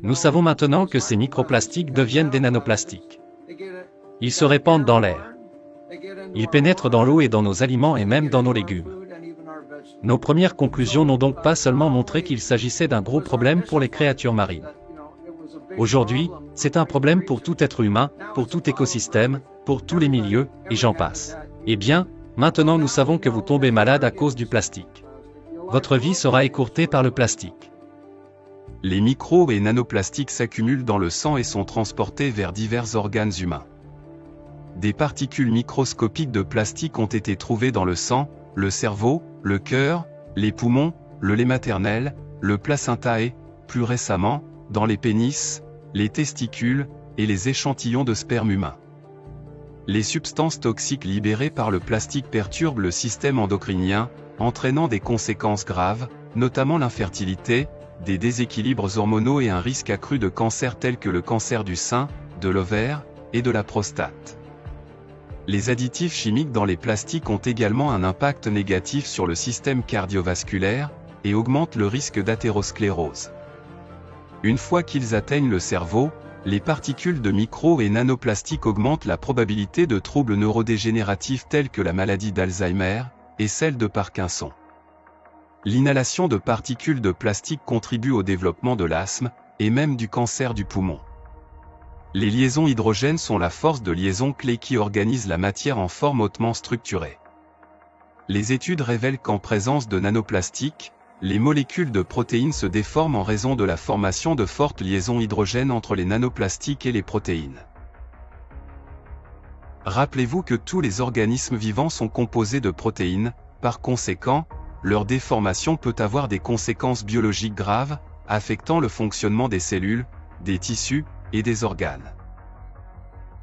Nous savons maintenant que ces microplastiques deviennent des nanoplastiques. Ils se répandent dans l'air. Ils pénètrent dans l'eau et dans nos aliments et même dans nos légumes. Nos premières conclusions n'ont donc pas seulement montré qu'il s'agissait d'un gros problème pour les créatures marines. Aujourd'hui, c'est un problème pour tout être humain, pour tout écosystème, pour tous les milieux, et j'en passe. Eh bien, maintenant nous savons que vous tombez malade à cause du plastique. Votre vie sera écourtée par le plastique. Les micros et nanoplastiques s'accumulent dans le sang et sont transportés vers divers organes humains. Des particules microscopiques de plastique ont été trouvées dans le sang, le cerveau, le cœur, les poumons, le lait maternel, le placenta et, plus récemment, dans les pénis, les testicules, et les échantillons de sperme humain. Les substances toxiques libérées par le plastique perturbent le système endocrinien, entraînant des conséquences graves, notamment l'infertilité, des déséquilibres hormonaux et un risque accru de cancers tels que le cancer du sein, de l'ovaire, et de la prostate. Les additifs chimiques dans les plastiques ont également un impact négatif sur le système cardiovasculaire, et augmentent le risque d'athérosclérose. Une fois qu'ils atteignent le cerveau, les particules de micro et nanoplastiques augmentent la probabilité de troubles neurodégénératifs tels que la maladie d'Alzheimer, et celle de Parkinson. L'inhalation de particules de plastique contribue au développement de l'asthme, et même du cancer du poumon. Les liaisons hydrogènes sont la force de liaison clé qui organise la matière en forme hautement structurée. Les études révèlent qu'en présence de nanoplastiques, les molécules de protéines se déforment en raison de la formation de fortes liaisons hydrogènes entre les nanoplastiques et les protéines. Rappelez-vous que tous les organismes vivants sont composés de protéines, par conséquent, leur déformation peut avoir des conséquences biologiques graves, affectant le fonctionnement des cellules, des tissus, et des organes.